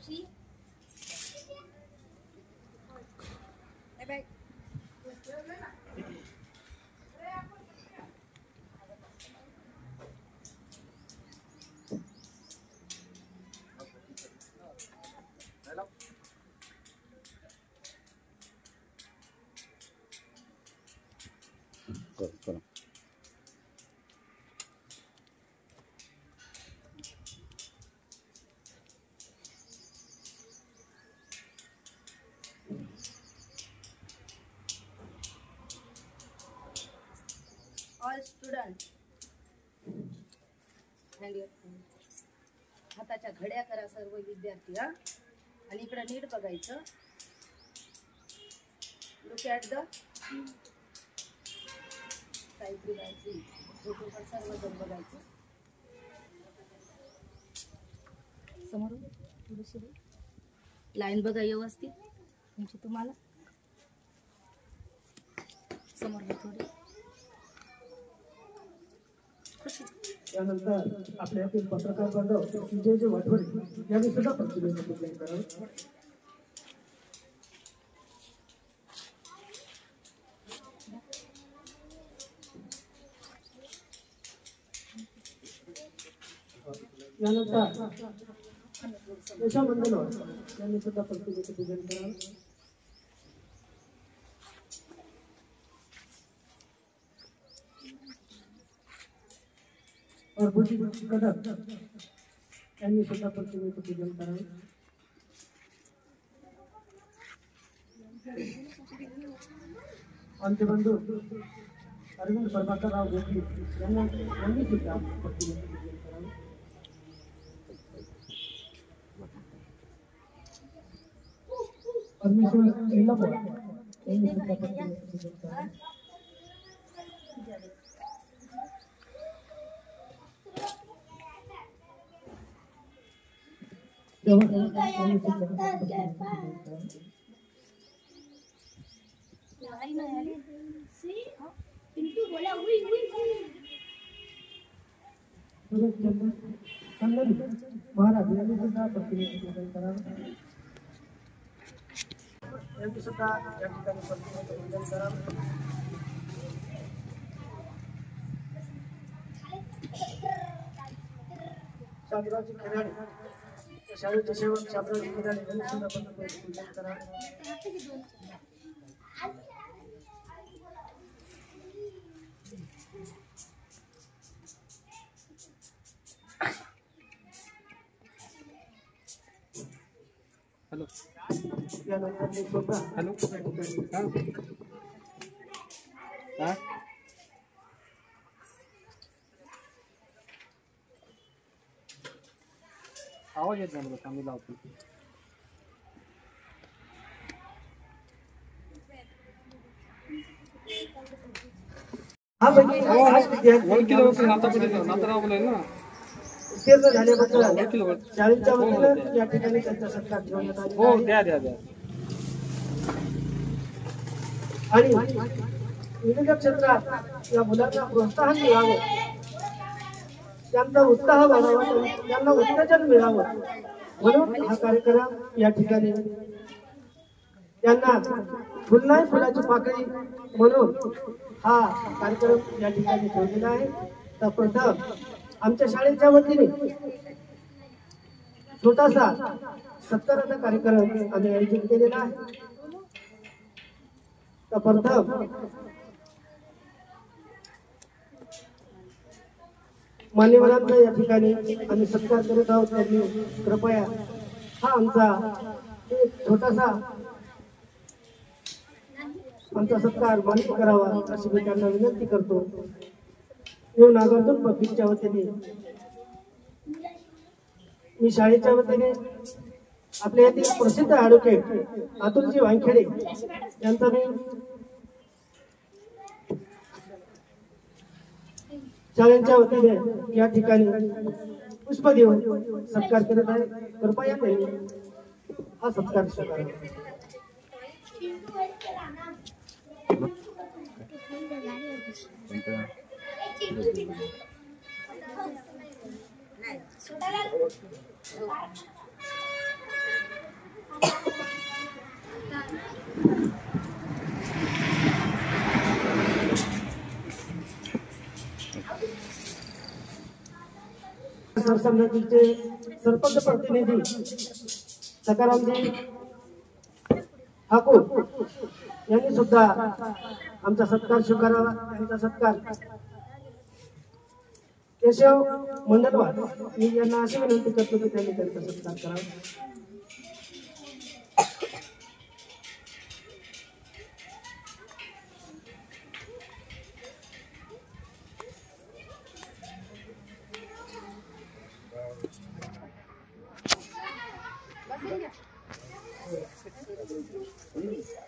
मावशी all student हाताच्या घड्या करा सर्व विद्यार्थी हा आणि इकडे नीट बघायचं लुक ॲट द साईड बघायची फोटो पण सर्व जण बघायचं समोर थोडीशी लाईन बघा व्यवस्थित तुमची तुम्हाला समोर थोडी त्यानंतर आपल्यातील पत्रकार बांधव विजय वाढवणे यांनी सुद्धा प्रतिनिधित्व करावं. यानंतर यशा मंडल यांनी सुद्धा प्रतिनिधित्व करावं. और बुद्धि कदर यांनी सुद्धा प्रतिनिधित्व पूजन करावे. आमचे बंधू अरविंद प्रभाकरराव गोखले यांनी सुद्धा प्रतिनिधित्व पूजन करावे. परमेश्वर जिल्हा यांनी सुद्धा प्रतिनिधित्व पूजन करावे. महाराज यांनी सुद्धा प्रतिनिधित्व पूजन करावे. यांनी सुद्धा या ठिकाणी प्रतिनिधित्व पूजन करावे. शामरावजी खराडे शाळेचे सेवक शामरावजी खराडे यांनी सुद्धा प्रतिनिधित्व पूजन करावे. हॅलो यानंतर मी स्वतः हॅलो हा आवाज येत नाही बघा आम्ही लावतो. उत्तीर्ण झाल्याबद्दल शाळेच्या वतीनं या ठिकाणी त्यांचा सत्कार ठेवण्यात आलेला आहे. द्या द्या द्या. आणि विविध क्षेत्रात या मुलांना प्रोत्साहन मिळावं, त्यांचा उत्साह वाढावा, त्यांना उत्तेजन मिळावं म्हणून हा कार्यक्रम या ठिकाणी त्यांना फुलनाई फुलाची पाकळी म्हणून हा कार्यक्रम या ठिकाणी ठेवलेला आहे. तर प्रथम आमच्या शाळेच्या वतीने छोटासा सत्काराचा कार्यक्रम आम्ही आयोजित केलेला आहे. तर प्रथम मान्यवरांचा या ठिकाणी आम्ही सत्कार करत आहोत. त्यांनी कृपया हा आमचा एक छोटासा आमचा सत्कार मान्य करावा अशी मी त्यांना विनंती करतो. नागरदून पब्लिकच्या वतीने मी शाळेच्या वतीने आपल्या येथील प्रसिद्ध ॲडव्होकेट अतुलजी वानखेडे यांचा मी शाळेच्या वतीने या ठिकाणी पुष्प देऊन सत्कार करत आहे. कृपया त्यांनी हा सत्कार स्वीकारावा. सरसंघाचे सरपंच प्रतिनिधी सकारामजी ठाकूर यांनी सुद्धा आमचा सत्कार स्वीकारावा। त्यांचा सत्कार केशव मंडलवार मी यांना अशी विनंती करतो की त्यांनी त्यांचा सत्कार करावा।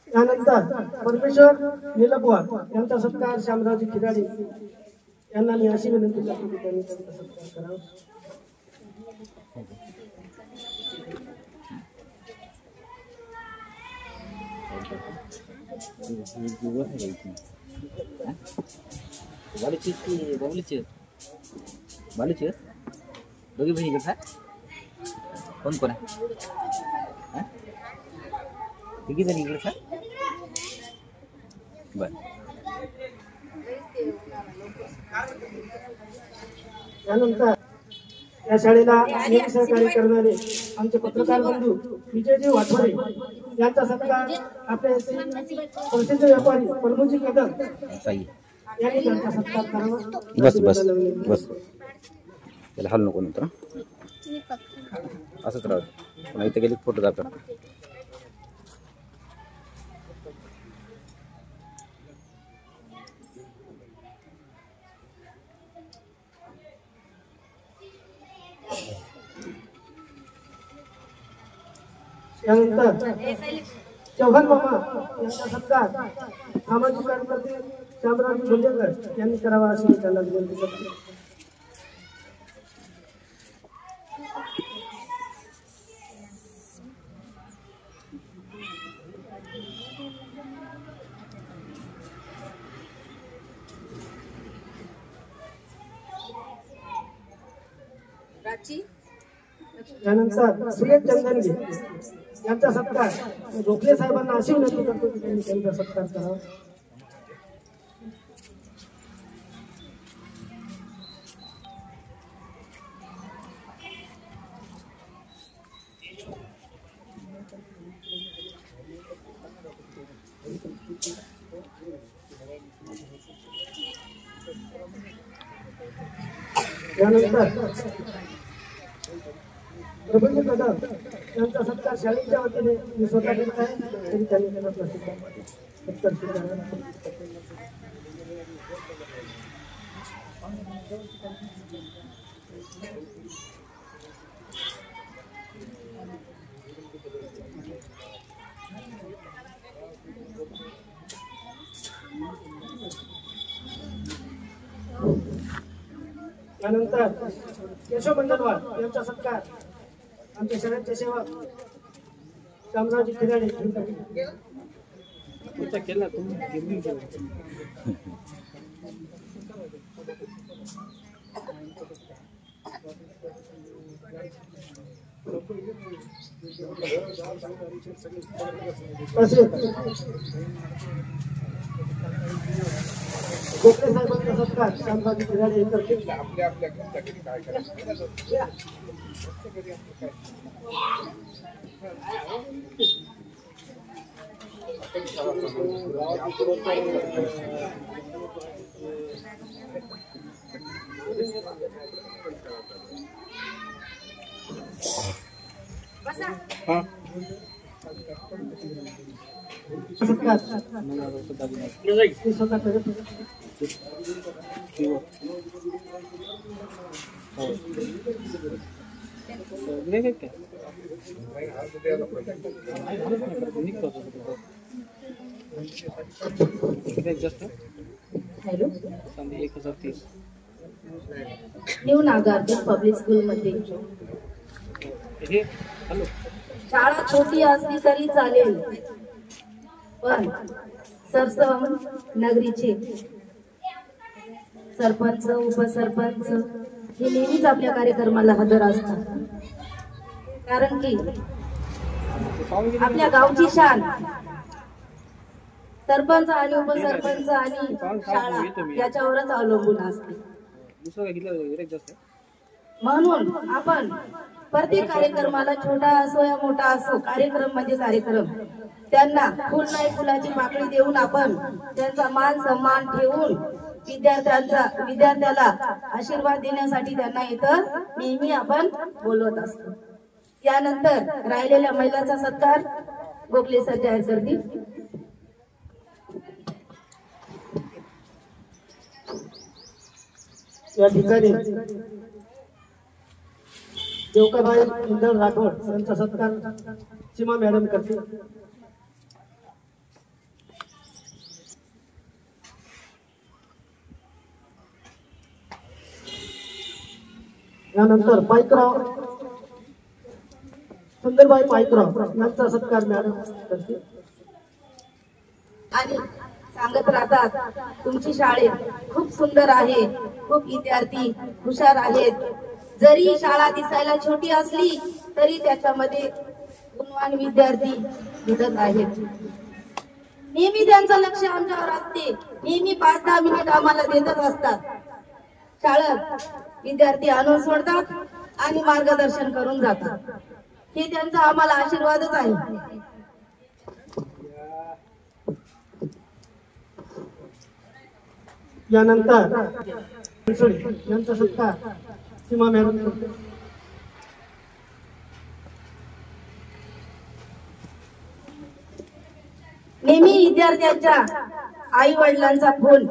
त्यानंतर परमेश्वर निलपवार यांचा सत्कार श्यामरावजी खिराडे यांना मी अशी विनंती करतो की त्यांनी त्यांचा सत्कार करावा। दोघी बहिणी कसा कोण कोण आहे तिघी जणी इकडे सर बर। त्यानंतर या शाळेला नेहमी सहकार्य करणारे आमचे पत्रकार बंधू विजयजी वाठोरे यांचा सत्कार आपले प्रसिद्ध व्यापारी प्रभूजी कदम यांनी त्यांचा सत्कार करावा। बस बस बस त्याला हाल नको नंतर असंच राहत पुन्हा इथे गेले फोटो जातात। त्यानंतर चव्हाण मामा यांचा सत्कार सामाजिक कार्यकर्ते श्यामरावजी गोंदेकर यांनी करावा अशी मी त्यांना विनंती करतो। त्यानंतर सुरेश चंदनगे यांचा सत्कार गोखले साहेबांना अशी विनंती करतो की त्यांनी त्यांचा सत्कार करावा। त्यानंतर प्रभूजी कदम यांचा सत्कार शाळेच्या वतीने मी स्वतः करत आहे तरी त्यांनी त्यांना सत्कार स्वीकारावा। त्यानंतर केशव मंडलवार यांचा सत्कार आमच्या शाळेचे सेवक श्यामरावजी खिराडे केला गोखले साहेबांचा सत्कार श्यामरावजी खिराडे करतील। न्यू नागार्जुन पब्लिक स्कूल मध्ये शाळा छोटी असली तरी चालेल पण सरसम नगरीचे सरपंच उपसरपंच हे नेहमीच आपल्या कार्यक्रमाला हजर असतात, कारण की आपल्या गावची शान सरपंच आणि उपसरपंच आणि शाळा याच्यावरच अवलंबून असते। म्हणून आपण प्रत्येक कार्यक्रमाला छोटा असो या मोठा असो, कार्यक्रम म्हणजे कार्यक्रम, त्यांना फुल नाही फुलाची पाकळी देऊन आपण त्यांचा मान सन्मान ठेवून विद्यार्थ्याला आशीर्वाद देण्यासाठी त्यांना इथं नेहमी आपण बोलवत असतो. त्यानंतर राहिलेल्या महिलांचा सत्कार गोखले सर जाहीर करतील. या ठिकाणी देवकाबाई इंदळ राठोड यांचा सत्कार सीमा मॅडम करतील. यानंतर पाईकराव सुंदरबाई पाईकराव यांचा सत्कार मॅडम करतील. आणि सांगत राहतात तुमची शाळेत खूप सुंदर आहे, खूप विद्यार्थी हुशार आहेत. जरी शाळा दिसायला छोटी असली तरी त्याच्यामध्ये गुणवान विद्यार्थी घडत आहेत. नेहमी त्यांचं लक्ष आमच्यावर असते, नेहमी 5-10 मिनिट आम्हाला देतच असतात. शाळेत विद्यार्थी आणून सोडतात आणि मार्गदर्शन करून जातात. हे त्यांचा आम्हाला आशीर्वादच आहे. यानंतर यांचा सत्कार सीमा मॅडम करतील. नेहमी विद्यार्थ्यांच्या आई वडिलांचा फोन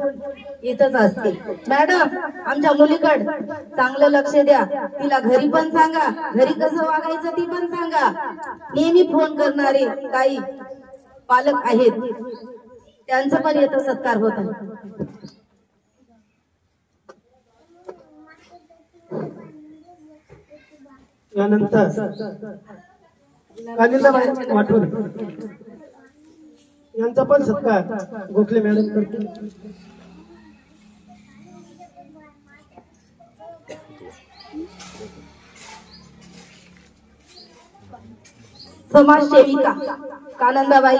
येतच असते. मॅडम आमच्या मुलीकड चांगलं लक्ष द्या, तिला घरी पण सांगा, घरी कसं वागायचं ती पण सांगा. नेहमी फोन करणारे काही पालक आहेत, त्यांचा पण येतो सत्कार होत आहे. यानंतर कालिंदाबाई वाठोरे यांचा पण सत्कार गोखले मॅडम करतील. समाजसेविका कानंदाबाई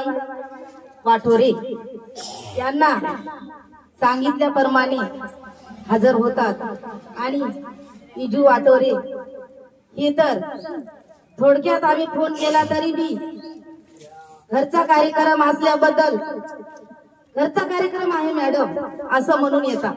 वाठोरे यांना सांगितल्याप्रमाणे हजर होतात. आणि इजू वाठोरे हे तर थोडक्यात आम्ही फोन केला तरी बी घरचा कार्यक्रम असल्याबद्दल घरचा कार्यक्रम आहे मॅडम असं म्हणून येतात.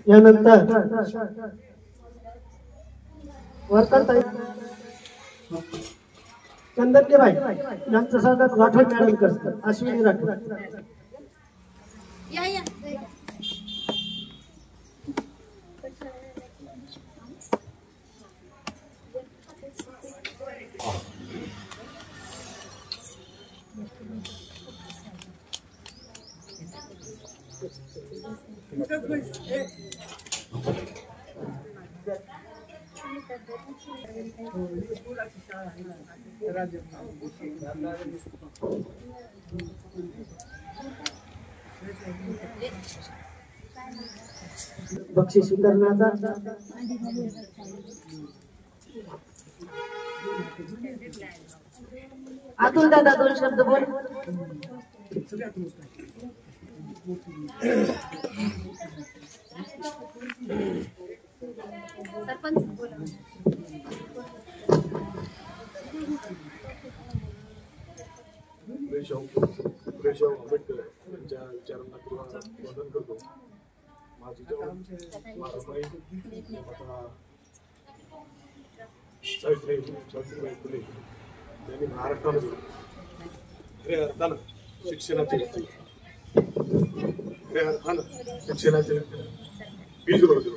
यानंतर वर्करताई चंदनकेबाई यांचं स्वागत राठोड मॅडम करतात. अश्विनी राठोड. बक्षीस वितरणाचा अतुल दादा 2 शब्द बोल. सुरेश आंबेडकर यांच्या विचारांना वंदन करतो. माझी सावित्रीबाई फुले यांनी महाराष्ट्रामध्ये खऱ्या अर्थानं शिक्षणाचे बीज रोवले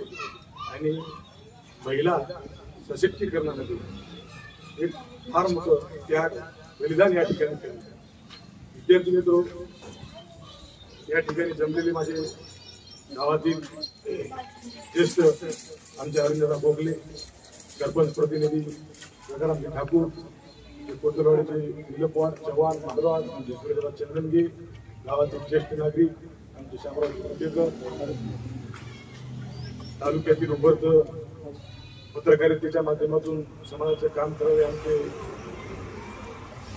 आणि महिला सशक्तीकरणामध्ये एक फार मोठं त्याग बलिदान या ठिकाणी केलं. विद्यार्थी मित्र या ठिकाणी जमलेले माझे गावातील ज्येष्ठ आमचे अरविंदराव बोगले, सरपंच प्रतिनिधी गंगारामजी ठाकूर, कोतरवाडीचे निलपवार चव्हाण माधवाड, आमचे सुरेशराव चंदनगे, गावातील ज्येष्ठ नागरिक आमचे शामराव कुंटेकर, तालुक्यातील उभरत पत्रकारितेच्या माध्यमातून समाजाचे काम करावे आमचे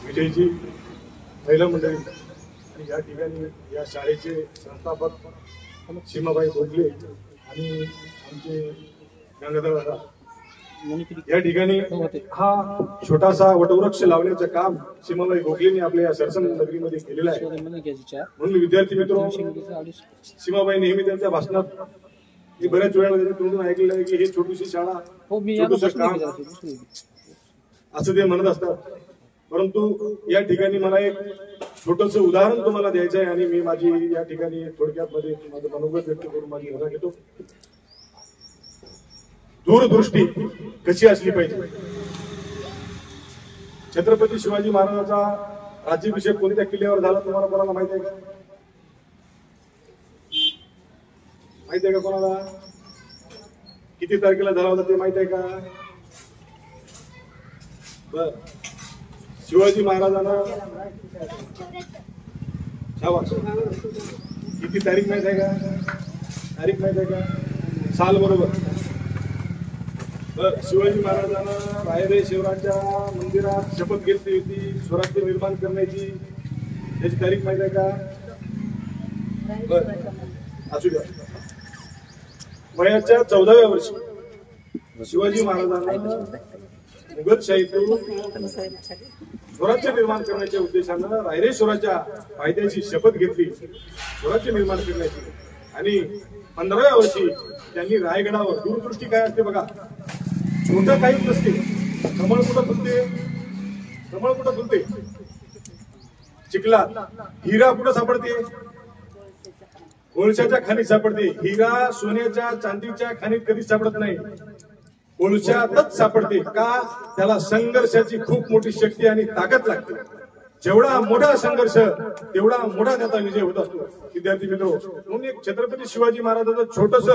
विजयजी, महिला मंडळी आणि या ठिकाणी या शाळेचे संस्थापक सीमाबाई भोगले आणि आमचे गंगाधर दादा या ठिकाणी हा छोटासा वटवृक्ष लावण्याचं काम सीमाबाई भोगलेंनी आपल्या या सरसन नगरीमध्ये केलेलं आहे. म्हणून विद्यार्थी मित्र, सीमाबाई नेहमी त्यांच्या भाषणात मी बऱ्याच वेळा त्यांच्या तोंडून ऐकलेलं आहे की हे छोटीशी शाळा, छोटंसं काम असं ते म्हणत असतात. परंतु या ठिकाणी मला एक छोटस उदाहरण तुम्हाला द्यायचं आहे आणि मी माझी या ठिकाणी थोडक्यात मध्ये माझं मनोगत व्यक्त करून माझी रजा घेतो. दूरदृष्टी कशी असली पाहिजे. छत्रपती शिवाजी महाराजांचा राज्याभिषेक कोणत्या किल्ल्यावर झाला तुम्हाला कोणाला माहिती आहे का? माहिती आहे का कोणाला? किती तारखेला झाला होता ते माहिती आहे का? बर, शिवाजी महाराजांना किती तारीख माहित आहे का? तारीख माहित आहे का? साल बरोबर. बर, शिवाजी महाराजांना रायरे शिवराच्या मंदिरात शपथ घेतली होती स्वराज्य निर्माण करण्याची, त्याची तारीख माहित आहे का? बर, असू द्या. वयाच्या 14व्या वर्षी शिवाजी महाराजांना मुघलशाहीतून स्वराज्य निर्माण करण्याच्या उद्देशानं रायरेश्वराच्या कायद्याची शपथ घेतली स्वराज्य निर्माण करण्याची. आणि 15व्या वर्षी त्यांनी रायगडावर, दूरदृष्टी काय असते बघा, छोटं काहीच नसते. कमळ कुठं फुलते? कमळ कुठं फुलते? चिखलात. हिरा कुठं सापडते? कोळशाच्या खाणीत सापडते. हिरा सोन्याच्या चांदीच्या खाणीत कधीच सापडत नाही, कोळशातच सापडते. का? त्याला संघर्षाची खूप मोठी शक्ती आणि ताकद लागते. जेवढा मोठा संघर्ष तेवढा मोठा त्याचा विजय होत असतो. विद्यार्थी मित्र, म्हणून एक छत्रपती शिवाजी महाराजांचं छोटस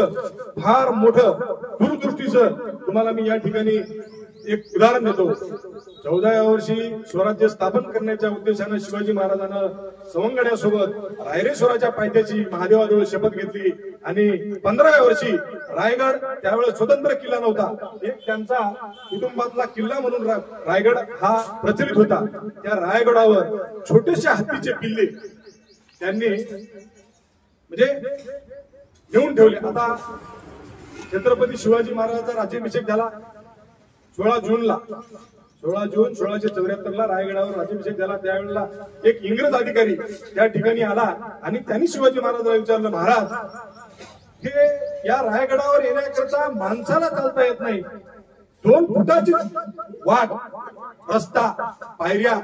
फार मोठं दूरदृष्टीचं तुम्हाला मी या ठिकाणी एक उदाहरण देतो. 14व्या वर्षी स्वराज्य स्थापन करण्याच्या उद्देशानं शिवाजी महाराजांना सवंगड्यासोबत रायरेश्वराच्या पायथ्याची महादेवाजवळ शपथ घेतली. आणि 15व्या वर्षी रायगड, त्यावेळेस स्वतंत्र किल्ला नव्हता, एक त्यांचा कुटुंबातला किल्ला म्हणून रायगड हा प्रचलित होता. त्या रायगडावर छोटेशा हत्तीचे पिल्ले त्यांनी म्हणजे घेऊन ठेवले. आता छत्रपती शिवाजी महाराजांचा राज्याभिषेक झाला 16 जूनला. 16 जून 1674ला रायगडावर राज्याभिषेक झाला. त्यावेळेला एक इंग्रज अधिकारी त्या ठिकाणी आला आणि त्यांनी शिवाजी महाराजांना विचारलं, महाराज, हे या रायगडावर येण्याकरता माणसाला चालता येत नाही, 2 फुटाची वाट, रस्ता, पायऱ्या,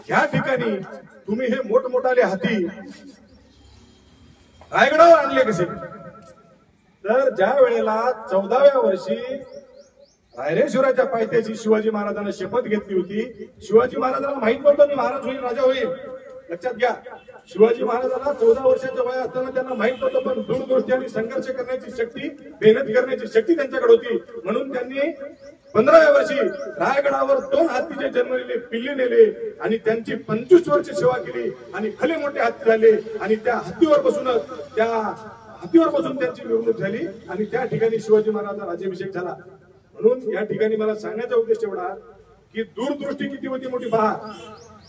ह्या ठिकाणी तुम्ही हे मोठमोठाले हाती रायगडावर आणले कसे? तर ज्या वेळेला 14व्या वर्षी रायरेश्वराच्या पायथ्याची शिवाजी महाराजांना शपथ घेतली होती, शिवाजी महाराजांना माहित नव्हतं मी महाराज होईल, राजा होईल. लक्षात घ्या, शिवाजी महाराजांना 14 वर्षाच्या वय असताना त्यांना माहित नव्हतं, पण दूरदृष्टी आणि संघर्ष करण्याची शक्ती, मेहनत करण्याची शक्ती त्यांच्याकडे होती. म्हणून त्यांनी 15व्या वर्षी रायगडावर 2 हत्तीचे जन्मलेले पिल्ले नेले आणि त्यांची 25 वर्ष सेवा केली आणि भले मोठे हत्ती झाले. आणि त्या हत्तीवर बसून त्यांची मिरवणूक झाली आणि त्या ठिकाणी शिवाजी महाराजांचा राज्याभिषेक झाला. म्हणून या ठिकाणी मला सांगण्याचा उद्देश एवढा की दूरदृष्टी किती होती मोठी पहा.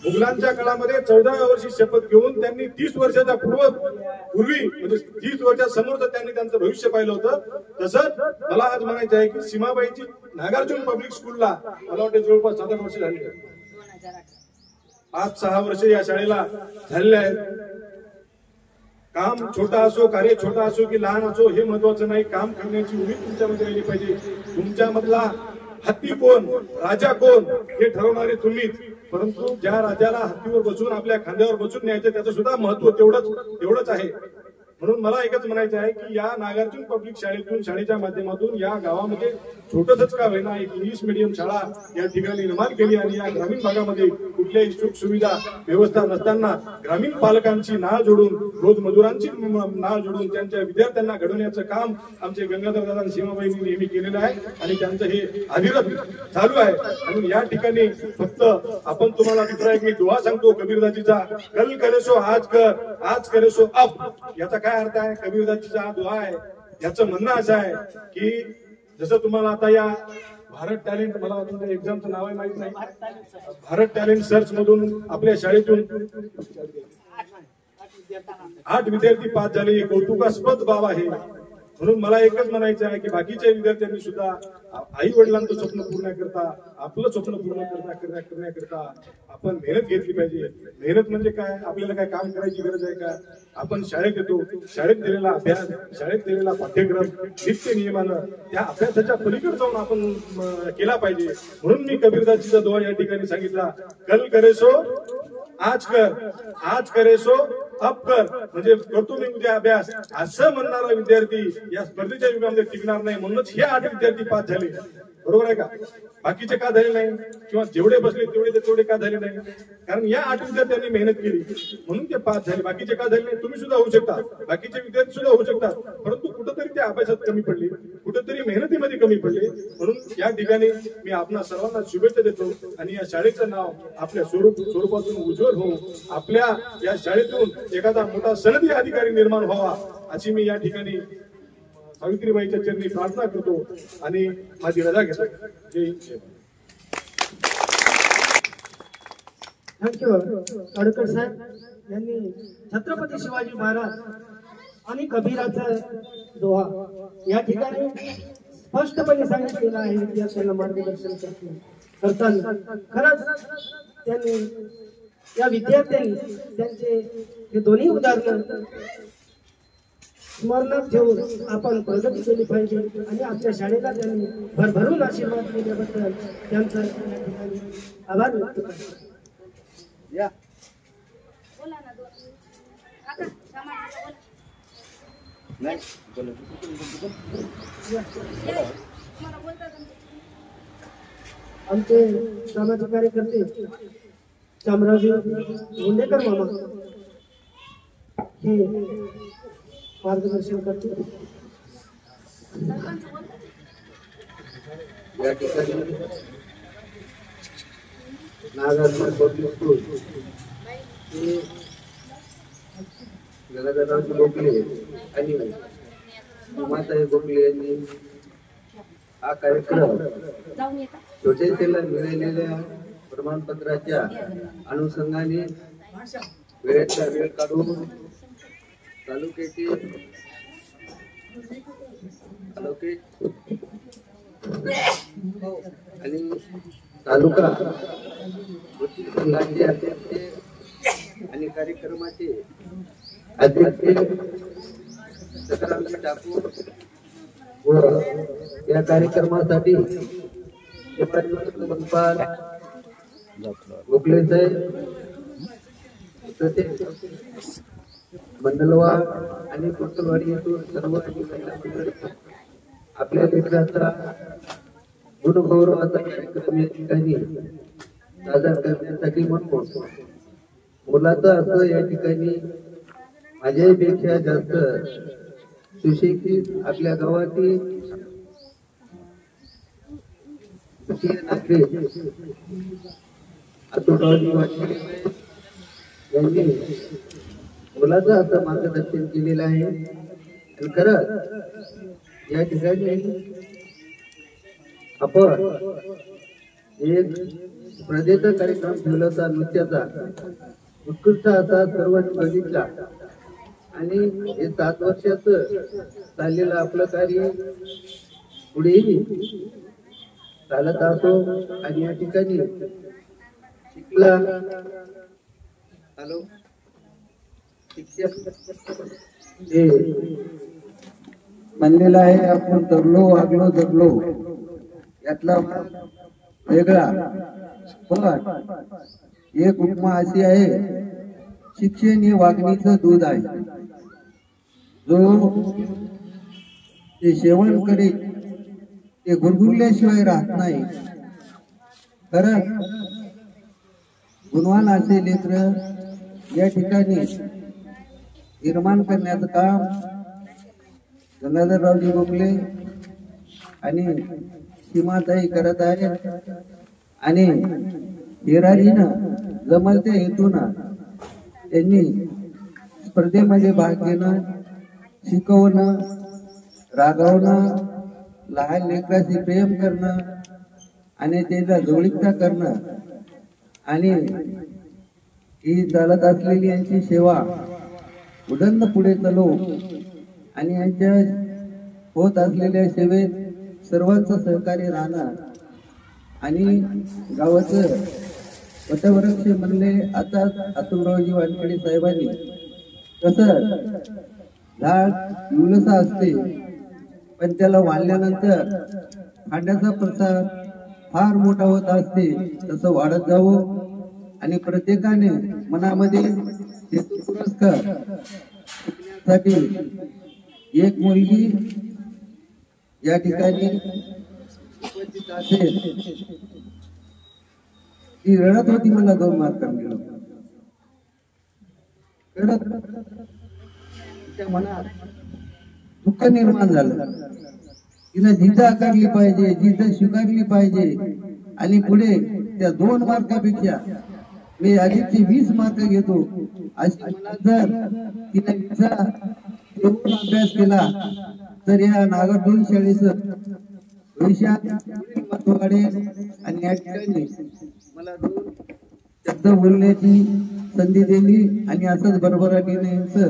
मुघलांच्या काळामध्ये 14व्या वर्षी शपथ घेऊन त्यांनी 30 वर्षाच्या पूर्वी म्हणजे 30 वर्षासमोरचं त्यांनी त्यांचं भविष्य पाहिलं होतं. तसंच मला आज म्हणायचं आहे की सीमाबाईची नागार्जुन पब्लिक स्कूलला मला वाटतं जवळपास 7 वर्ष झाली, 5-6 वर्ष या शाळेला झालेले आहेत. काम छोटा असो, कार्य छोटा असो की लहान असो, हे महत्वाचं नाही. काम करण्याची उमेद तुमच्यामध्ये राहिली पाहिजे. तुमच्यामधला हत्ती कोण, राजा कोण हे ठरवणारे तुम्हीच. परंतु ज्या राजाला हत्तीवर बसून आपल्या खांद्यावर बसून न्यायचं त्याचं सुद्धा महत्व तेवढंच आहे. म्हणून मला एकच म्हणायचं आहे की या नागार्जुन पब्लिक शाळेच्या माध्यमातून या गावामध्ये छोटसच का होईना एक इंग्लिश मीडियम शाळा या ठिकाणी निर्माण केली. आणि या ग्रामीण भागामध्ये कुठल्याही सुख सुविधा व्यवस्था नसताना ग्रामीण पालकांची नाळ जोडून, रोज मजुरांची नाळ जोडून त्यांच्या विद्यार्थ्यांना घडवण्याचं काम आमचे गंगाधर दादा सीमाबाईंनी नेहमी केलेलं आहे आणि त्यांचं हे अविरत चालू आहे. म्हणून या ठिकाणी फक्त आपण तुम्हाला दुसरा एक मी दुआ सांगतो कबीरदाजीचा, कल करे सो आज कर, आज करे सो अब. याचा काय अर्थ आहे? कबीरदाजीचा हा दुआ आहे. याचं म्हणणं असं आहे की जसं तुम्हाला आता या भारत टॅलेंट, मला तुमच्या एक्झामचं नाव आहे माहित नाही, भारत टॅलेंट सर्च मधून आपल्या शाळेतून 8 विद्यार्थी पास झाले. हे कौतुकास्पद बाब आहे. म्हणून मला एकच म्हणायचं आहे की बाकीच्या विद्यार्थ्यांनी सुद्धा आई वडिलांचं स्वप्न पूर्ण करता, आपलं स्वप्न पूर्ण करण्याकरता आपण मेहनत घेतली पाहिजे. मेहनत म्हणजे काय, आपल्याला काय काम करायची गरज आहे का? आपण शाळेत येतो, शाळेत दिलेला अभ्यास, शाळेत दिलेला पाठ्यक्रम नित्य नियमानं त्या अभ्यासाच्या पलीकडे जाऊन आपण केला पाहिजे. म्हणून मी कबीरदासजीचा दोहा या ठिकाणी सांगितला, कल करे सो आज कर, आज करे सो अब कर. म्हणजे करतो मी उद्या अभ्यास असं म्हणणारा विद्यार्थी या स्पर्धेच्या युगामध्ये टिकणार नाही. म्हणूनच हे 8 विद्यार्थी पास झाले. बरोबर आहे का? बाकीचे का झाले नाही, किंवा जेवढे बसले तेवढे का झाले नाही? कारण या 8 विद्यार्थ्यांनी मेहनत केली म्हणून ते पास झाले. बाकीचे का झाले नाही? तुम्ही सुद्धा होऊ शकता, बाकीचे विद्यार्थी सुद्धा होऊ शकतात, परंतु कुठंतरी त्या अभ्यासात कमी पडले, कुठंतरी मेहनतीमध्ये कमी पडले. म्हणून या ठिकाणी मी आपणा सर्वांना शुभेच्छा देतो आणि या शाळेचं नाव आपल्या स्वरूपातून उज्ज्वल होऊन आपल्या या शाळेतून एखादा मोठा सनदी अधिकारी निर्माण व्हावा अशी मी या ठिकाणी सावित्रीबाईच्या चरणी प्रार्थना करतो आणि माझी रजा घेतो. जय हिंद, जय भारत. थँक्यू अडकर साहेब यांनी छत्रपती शिवाजी महाराज आणि कबीराचा दोहा या ठिकाणी स्पष्टपणे सांगितलेलं आहे. विद्यार्थ्यांना मार्गदर्शन करताना खरंच त्यांनी या विद्यार्थ्यांनी त्यांचे हे दोन्ही उदाहरण स्मरणात ठेवून आपण प्रगती केली पाहिजे आणि आपल्या शाळेला त्यांनी भरभरून आशीर्वाद दिल्याबद्दल त्यांचा या ठिकाणी आभार व्यक्त करतो. बोला ना दोन. काका, सामान बोला. नाही मला बोलता का? आमचे सामाजिक कार्यकर्ते शामरावजी गुंडेकर मामा हे मार्गदर्शन करते. सरपंच बोलता. या ठिकाणी नागार्जुन पब्लिक स्कूल हे गंगाधररावजी गोखले आणि उमाताई गोखले यांनी हा कार्यक्रम जाऊन येता. छोटेसेला मिळालेल्या प्रमाणपत्राच्या अनुषंगाने वेळेतला वेळ काढून तालुक्याचे आणि तालुका कृषी संघाचे अध्यक्ष आणि कार्यक्रमाचे अध्यक्ष सकरामजी ठाकूर व या कार्यक्रमासाठी मनपाल गोखले साहेब तसेच मंडलवार आणि कोटलवाडी येथून सर्व महिला मंडळी आपल्या लेकराचा गुणगौरवाचा कार्यक्रम या ठिकाणी सादर करण्यासाठी म्हणून मुलाचं असं या ठिकाणी माझ्यापेक्षा जास्त सुशिक्षित आपल्या गावातील नागरिक अतुलरावजी वाटले यांनी मुलाचं असं मार्गदर्शन केलेलं आहे. आणि खरंच या ठिकाणी आपण एक स्पर्धेचा कार्यक्रम ठेवला होता नृत्याचा, उत्कृष्ट असा सर्वांनी बघितला आणि हे 7 वर्षाचं चाललेलं आपलं कार्य पुढेही चालत असो. आणि या ठिकाणी शिकला शिक्षक हे म्हणलेलं आहे, आपण जगलो वागलो जगलो यातला वेगळा. पण एक उपमा अशी आहे, शिक्षण हे वागणीचं दूध आहे. जो ते सेवन करीत ते गुरगुरल्याशिवाय राहत नाही. कारण गुणवान असे लेकर या ठिकाणी निर्माण करण्याचं काम गंगाधररावजी गोखले आणि सीमाताई करत आहेत. आणि हिरारीनं जमलत्या हेतूनं त्यांनी स्पर्धेमध्ये भाग घेणं, शिकवणं, रागवणं, लहान लेकराशी प्रेम करणं आणि त्याला जवळीकता करणं आणि ही चालत असलेली यांची सेवा उदंड पुढे चालू आणि यांच्या होत असलेल्या सेवेत सर्वांचं सहकार्य राहणं आणि गावाचं वटवृक्ष म्हणले आता अतुलरावजी वानखेडे साहेबांनी कसं झाड युलसा असते पण त्याला वाढल्यानंतर फांद्याचा प्रसार फार मोठा होत असते तसं वाढत जावं आणि प्रत्येकाने मनामध्ये हेतू पुरस्कार साठी एक मुलगी या ठिकाणी उपस्थित असेल ती रडत होती मला 2 मार्क मिळाले रडत तिच्या मनात दुःख निर्माण झालं तिनं जिद्द आकारली पाहिजे जिद्द स्वीकारली पाहिजे आणि पुढे त्या 2 मार्कापेक्षा मी आधीचे 20 मार्क घेतो अशी मनात जर तिने अभ्यास केला तर या नागरधून शाळेचं भविष्यात महत्व वाढेल आणि या ठिकाणी मला 2 शब्द बोलण्याची संधी दिली आणि असंच बरोबरीने यांचं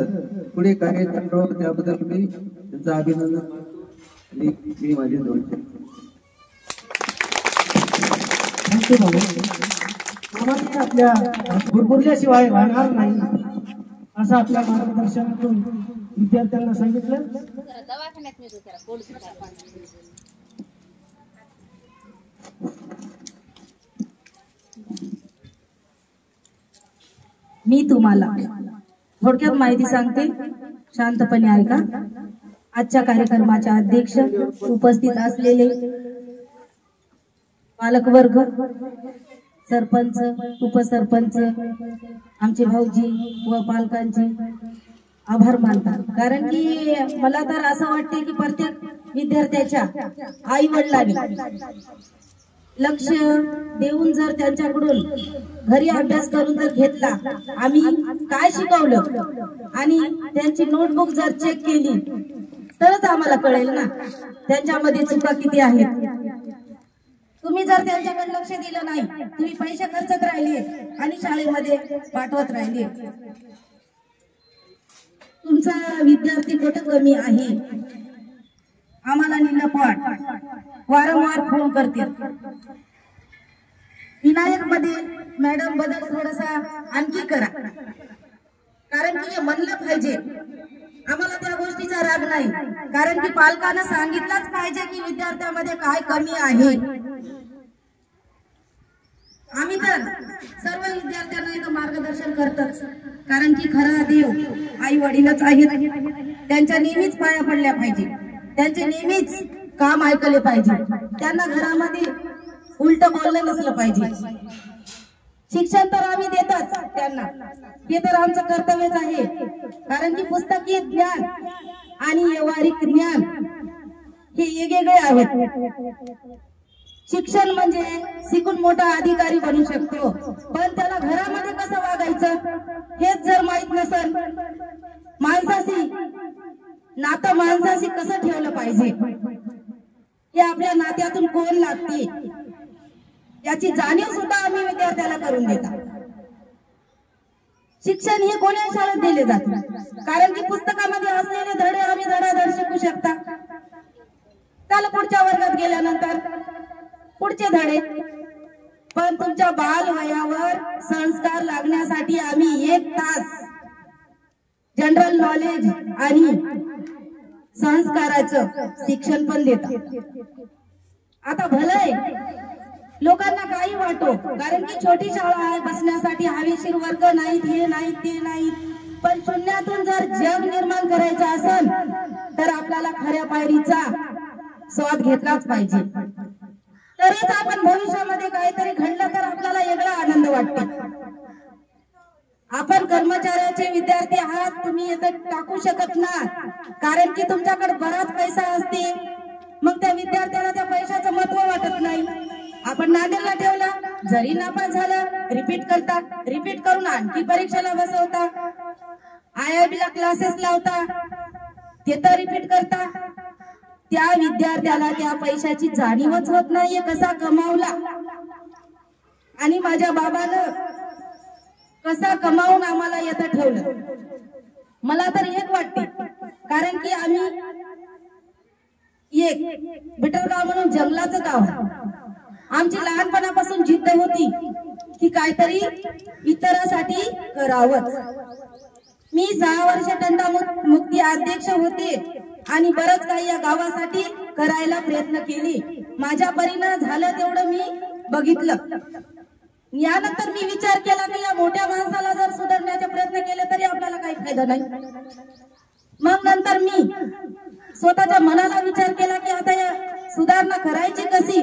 पुढे कार्य करावं त्याबद्दल मी त्यांचं अभिनंदन करतो आणि मी माझे दोन थँक्यू बाबा. आम्हाला आपल्या भरपूरल्याशिवाय राहणार नाही असं आपल्या मार्गदर्शनातून विद्यार्थ्यांना सांगितलं. मी तुम्हाला थोडक्यात माहिती सांगते, शांतपणे ऐका. आजच्या कार्यक्रमाचे अध्यक्ष, उपस्थित असलेले पालकवर्ग, सरपंच, उपसरपंच, आमचे भाऊजी व पालकांचे आभार मानतात. कारण की मला तर असं वाटते की प्रत्येक विद्यार्थ्याच्या आई वडिलांनी लक्ष देऊन जर त्यांच्याकडून घरी अभ्यास करून जर घेतला, आम्ही काय शिकवलं आणि त्यांची नोटबुक जर चेक केली तरच आम्हाला कळेल ना त्यांच्यामध्ये चुका किती आहेत. तुम्ही जर त्यांच्याकडे लक्ष दिलं नाही, तुम्ही पैसे खर्च राहिले आणि शाळेमध्ये पाठवत राहिले, तुमचा विद्यार्थी कुठं कमी आहे. आम्हाला निलपाट वारंवार फोन करतील, विनायक मध्ये मॅडम बदल थोडासा आणखी करा, कारण की हे म्हणलं पाहिजे. आम्हाला त्या गोष्टीचा राग नाही, कारण की पालकांना सांगितलंच पाहिजे की विद्यार्थ्यामध्ये काय कमी आहे. आम्ही तर सर्व विद्यार्थ्यांना इथं मार्गदर्शन करतच, कारण की खरा देव आई वडीलच आहेत. त्यांच्या नेहमीच पाया पडल्या पाहिजे, त्यांचे नेहमीच काम ऐकले पाहिजे, त्यांना घरामध्ये उलट बोललं नसलं पाहिजे. शिक्षण तर आम्ही देतच त्यांना, हे तर आमचं कर्तव्यच आहे. कारण की पुस्तकी ज्ञान आणि व्यावहारिक ज्ञान हे वेगवेगळे आहेत. शिक्षण म्हणजे शिकून मोठा अधिकारी बनू शकतो, पण त्याला घरामध्ये कसं वागायचं हेच जर माहित नसेल, माणसाशी नातं माणसाशी कसं ठेवलं पाहिजे, हे आपल्या नात्यातून कोण लागते याची जाणीव सुद्धा आम्ही विद्यार्थ्याला करून देतात. शिक्षण हे कोण्या शाळेत दिले जाते, कारण की पुस्तकामध्ये असलेले धडे आम्ही धडाधड शिकू शकता. त्याला पुढच्या वर्गात गेल्यानंतर पुढचे धडे, पण तुमच्या बाल वयावर संस्कार लागण्यासाठी आम्ही 1 तास जनरल नॉलेज आणि संस्काराचं शिक्षण पण देतात. आता भलंय लोकांना काही वाटो, कारण की छोटी शाळा आहे, बसण्यासाठी हवेशीर वर्ग नाहीत, हे नाहीत ते नाहीत, पण शून्यातून जर जग निर्माण करायचं असेल तर आपल्याला खऱ्या पायरीचा स्वाद घेतलाच पाहिजे. तरच आपण भविष्यामध्ये काहीतरी घडलं तर आपल्याला वेगळा आनंद वाटतो. आपण कर्मचाऱ्याचे विद्यार्थी आहात, तुम्ही इथं टाकू शकत ना, कारण की तुमच्याकडे बराच पैसा असते, मग त्या विद्यार्थ्याला त्या पैशाचं महत्व वाटत नाही. आपण नांदेडला ठेवला, जरी नापास झालं रिपीट करता, रिपीट करून आणखी परीक्षेला बसवता, IIB ला क्लासेस लावता, ते तर रिपीट करता, त्या विद्यार्थ्याला त्या पैशाची जाणीवच होत नाहीये कसा कमावला आणि माझ्या बाबानं कसा कमावून आम्हाला येतं ठेवलं. मला तर एक वाटते, कारण की आम्ही एक बिटरगाव म्हणून जंगलाचं गाव, आमची लहानपणापासून जिद्द होती की काहीतरी इतरांसाठी करावंच. मी 6 वर्ष तंटा मुक्ती अध्यक्ष होते आणि बरंच काही या गावासाठी करायला प्रयत्न केले. माझ्या परीनं झालं तेवढं मी बघितलं. यानंतर मी विचार केला की या मोठ्या माणसाला जर सुधारण्याचे प्रयत्न केले तरी आपल्याला काही फायदा नाही. मग नंतर मी स्वतःच्या मनाला विचार केला की आता या सुधारणा करायची कशी,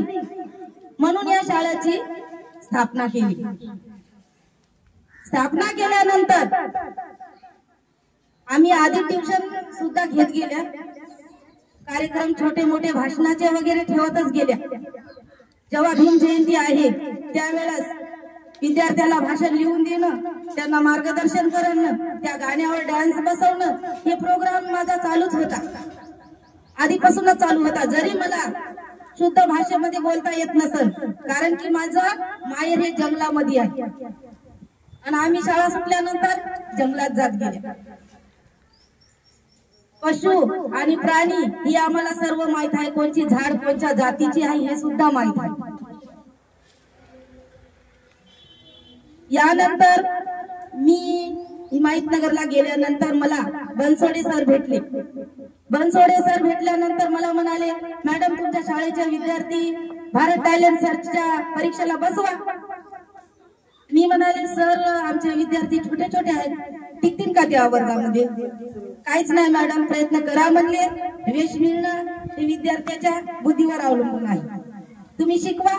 म्हणून या शाळेची स्थापना केली. स्थापना केल्यानंतर आम्ही आधी ट्युशन सुद्धा घेत गेल्या, कार्यक्रम छोटे मोठे भाषणाचे वगैरे ठेवतच गेल्या. जेव्हा भीम जयंती आहे त्यावेळेस विद्यार्थ्याला भाषण लिहून देणं, त्यांना मार्गदर्शन करणं, त्या गाण्यावर डान्स बसवणं, हे प्रोग्राम माझा चालूच होता, आधीपासूनच चालू होता. जरी मला शुद्ध भाषेमध्ये बोलता येत नसेल, कारण की माझं माहेर हे जंगलामध्ये आहे आणि आम्ही शाळा सुटल्यानंतर जंगलात जात गेल्या. पशु आणि प्राणी ही आम्हाला सर्व माहित आहे, कोणची झाड कोणत्या जातीची आहे हे सुद्धा माहित आहे. यानंतर मी हिमायतनगरला गेल्यानंतर मला बनसोडे सर भेटले. बनसोडे सर भेटल्यानंतर मला म्हणाले, मॅडम तुमच्या शाळेचे विद्यार्थी भारत टॅलेंट सर्चच्या परीक्षेला बसवा. मी म्हणाले, सर आमचे विद्यार्थी छोटे छोटे आहेत, टिकतील का त्या वर्गामध्ये? काहीच नाही मॅडम, प्रयत्न करा म्हणले. यश मिळणं हे विद्यार्थ्याच्या बुद्धीवर अवलंबून आहे. तुम्ही शिकवा,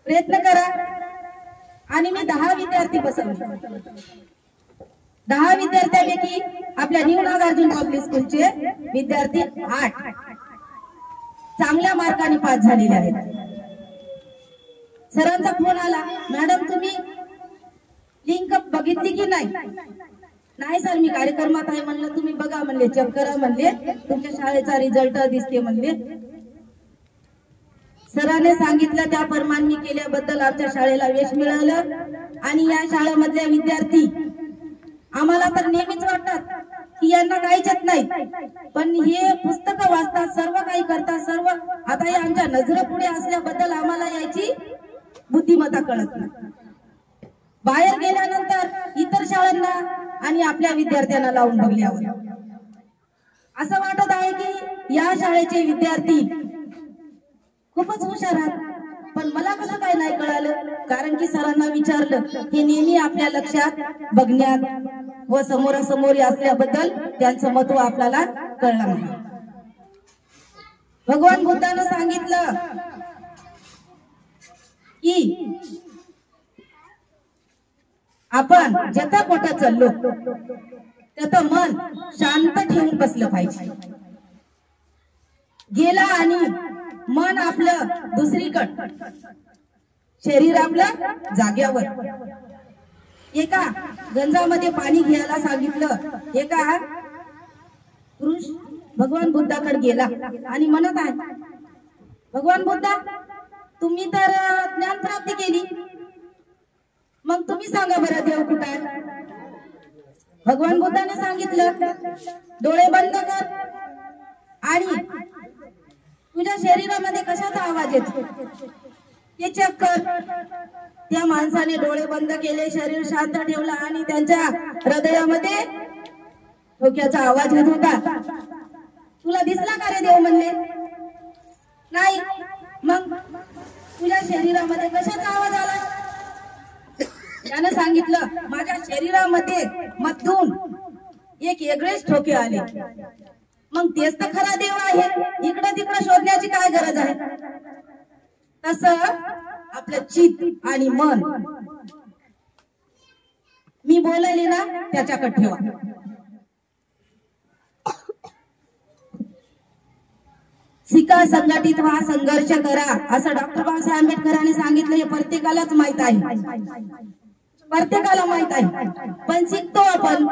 प्रयत्न करा. आणि मी 10 विद्यार्थी बसवले. 10 विद्यार्थ्यांपैकी आपल्या न्यू नागार्जुन पब्लिक स्कूलचे विद्यार्थी 8 चांगल्या मार्काने पास झालेले आहेत. सरांचा फोन आला, मॅडम तुम्ही लिंक बघितली की नाही? नाही सर, मी कार्यक्रमात आहे म्हणलं. तुम्ही बघा म्हणले, चेक करा म्हणले, तुमच्या शाळेचा रिझल्ट दिसते म्हणले. सरांनी सांगितलं त्याप्रमाणे मी केल्याबद्दल आमच्या शाळेला यश मिळालं. आणि या शाळेमधल्या विद्यार्थी आम्हाला तर नेहमीच वाटतात की यांना काहीच येत नाही, पण हे पुस्तकं वाचतात, सर्व काही करतात. सर्व आता हे आमच्या नजरेपुढे असल्याबद्दल आम्हाला याची बुद्धिमत्ता कळत नाही. बाहेर गेल्यानंतर इतर शाळांना आणि आपल्या विद्यार्थ्यांना लावून बघल्यावर असं वाटत आहे की या शाळेचे विद्यार्थी खूपच हुशार आहेत. पण मला कसं काय नाही कळालं, कारण की सरांना विचारलं, हे नेहमी आपल्या लक्षात बघण्यात व समोरासमोर असल्याबद्दल त्यांचं महत्व आपल्याला कळलं नाही. भगवान बुद्धानं सांगितलं की आपण जिथं कुठं चाललो तिथं मन शांत ठेवून बसलं पाहिजे. गेला आणि मन आपलं दुसरीकडं, शरीर आपलं जाग्यावर. एका गंजामध्ये पाणी घ्यायला सांगितलं. एका पुरुष भगवान बुद्धाकडे गेला आणि म्हणत आहे, भगवान बुद्धा तुम्ही तर ज्ञान प्राप्ती केली, मग तुम्ही सांगा बरं देव कुठं आहे? भगवान बुद्धाने सांगितलं, डोळे बंद कर आणि तुझ्या शरीरामध्ये कशाचा आवाज येतो ते चेक कर. त्या माणसाने डोळे बंद केले, शरीर शांत ठेवलं आणि त्यांच्या हृदयामध्ये ठोक्याचा आवाज येत होता. तुला दिसला का रे देव म्हणले? नाही. मग तुझ्या शरीरामध्ये कशाचा आवाज आला? त्यानं सांगितलं, माझ्या शरीरामध्ये मधून एक वेगळेच ठोके आले. मग तेच तर खरा देव आहे, इकडं तिकडं शोधण्याची काय गरज आहे? तसं आपलं चित्त आणि मन, मी बोलले ना त्याच्याकडे ठेवा. शिका, संघटित व्हा, संघर्ष करा, असं डॉक्टर बाबासाहेब आंबेडकरांनी सांगितलं. हे प्रत्येकालाच माहित आहे, प्रत्येकाला माहित आहे. पण शिकतो आपण,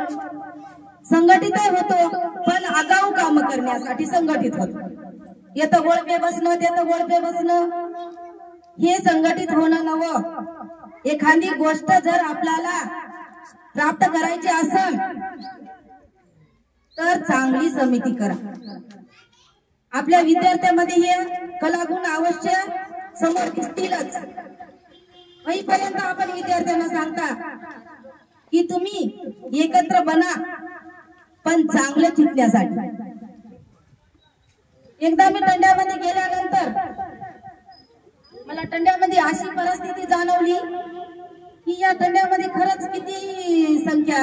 संघटितही होतो, पण आगाऊ काम करण्यासाठी संघटित होतो. येतं गोळपे बसणं, त्याचं गोळपे बसणं, हे संघटित होणं नवं. एखादी गोष्ट जर आपल्याला प्राप्त करायची असेल तर चांगली समिती करा. आपल्या विद्यार्थ्यांमध्ये हे कलागुण अवश्य समोर दिसतीलच. होईपर्यंत आपण विद्यार्थ्यांना सांगता की तुम्ही एकत्र बना, पण चांगलं शिकण्यासाठी. एकदा मी तंड्यामध्ये गेल्यानंतर मला तंड्यामध्ये अशी परिस्थिती जाणवली की या तंड्यामध्ये खरंच किती संख्या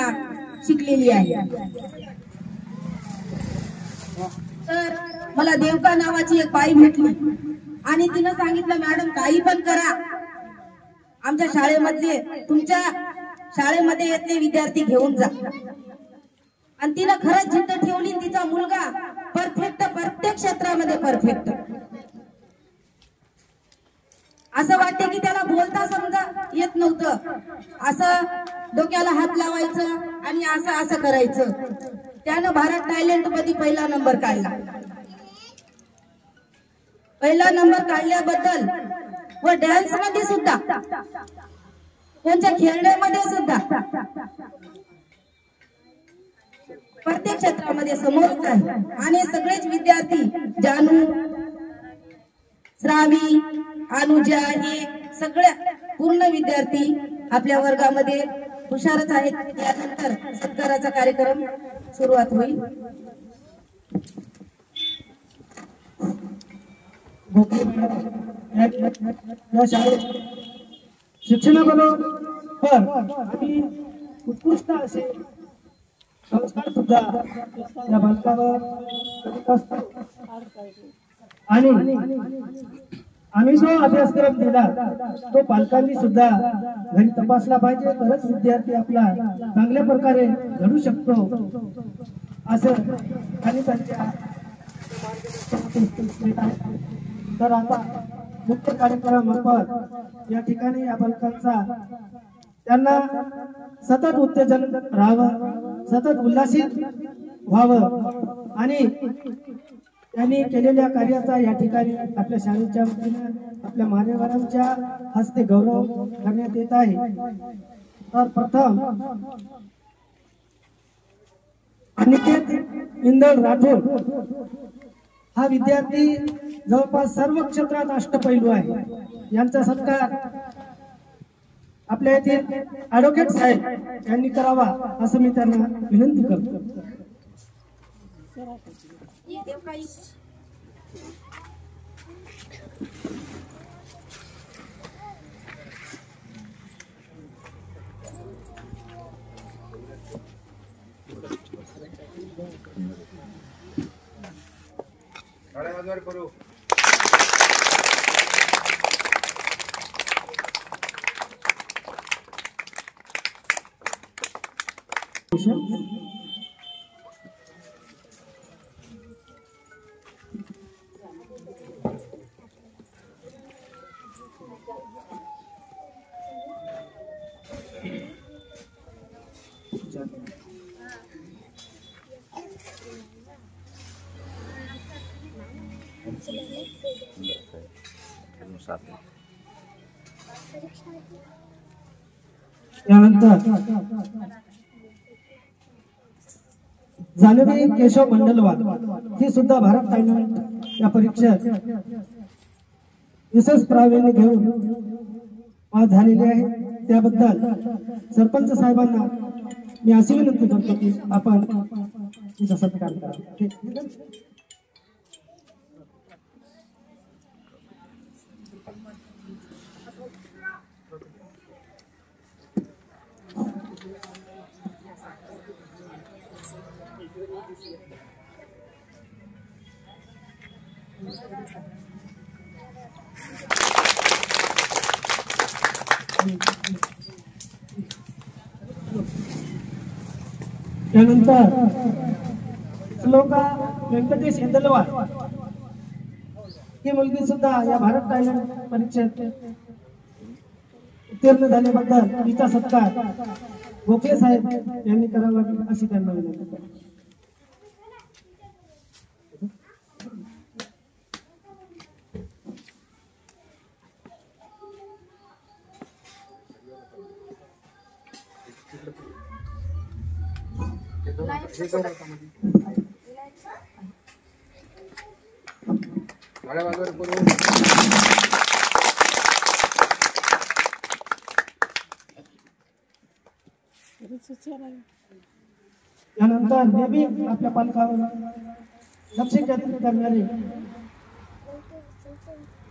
शिकलेली आहे. तर मला देवका नावाची एक बाई भेटली आणि तिनं सांगितलं, मॅडम काही पण करा, आमच्या शाळेमधले तुमच्या शाळेमध्ये येतले विद्यार्थी घेऊन जा. आणि तिनं खरंच जिद्द ठेवली. तिचा मुलगा परफेक्ट, प्रत्येक क्षेत्रामध्ये परफेक्ट. असं वाटते की त्याला बोलता समजा येत नव्हतं, असं डोक्याला हात लावायचं आणि असं असं करायचं. त्यानं भारत टॅलेंट मध्ये पहिला नंबर काढला. पहिला नंबर काढल्याबद्दल व डान्स मध्ये सुद्धा, कोणत्या खेळण्यामध्ये सुद्धा प्रत्येक क्षेत्रामध्ये समोरच आहे. आणि सगळेच विद्यार्थी, जानू, श्रावी, अनुजा, हे सगळ्या पूर्ण विद्यार्थी आपल्या वर्गामध्ये हुशारच आहेत. यानंतर सत्काराचा कार्यक्रम सुरुवात होईल. या शाळेत शिक्षणाबरोबर आम्ही उत्कृष्ट असे संस्कार सुद्धा या बालकावर करीत असतो. आणि आम्ही जो अभ्यासक्रम दिला तो पालकांनी सुद्धा घरी तपासला पाहिजे, तरच विद्यार्थी आपला चांगल्या प्रकारे घडू शकतो असं आणि त्यांच्या. तर आता मुख्य कार्यक्रमामार्फत या ठिकाणी या बालकांचा त्यांना सतत उत्तेजन राहावं, सतत उल्हासित व्हावं आणि त्यांनी केलेल्या कार्याचा या ठिकाणी आपल्या शाळेच्या वतीने आपल्या मान्यवरांच्या हस्ते गौरव करण्यात येत आहे. तर प्रथम अनिकेत इंदल राठोड हा विद्यार्थी जवळपास सर्व क्षेत्रात अष्टपैलू आहे. यांचा सत्कार आपल्या येथील ऍडव्होकेट साहेब यांनी करावा असं मी त्यांना विनंती करतो. त्यानंतर जान्हवी केशव मंडलवाल ही सुद्धा भारत टॅलेंट या परीक्षेत विशेष प्रावीण्य घेऊन पास झालेली आहे. त्याबद्दल सरपंच साहेबांना मी अशी विनंती करतो की आपण तिचा सत्कार करा. त्यानंतर श्लोका व्यंकटेश इंदलवाल ही मुलगी सुद्धा या भारत टॅलेंट परीक्षेत उत्तीर्ण झाल्याबद्दल तिचा सत्कार गोखले साहेब यांनी करावं अशी त्यांना विनंती करतो. यानंतर नेहमी आपल्या पालकावर लक्ष केंद्रित करणारे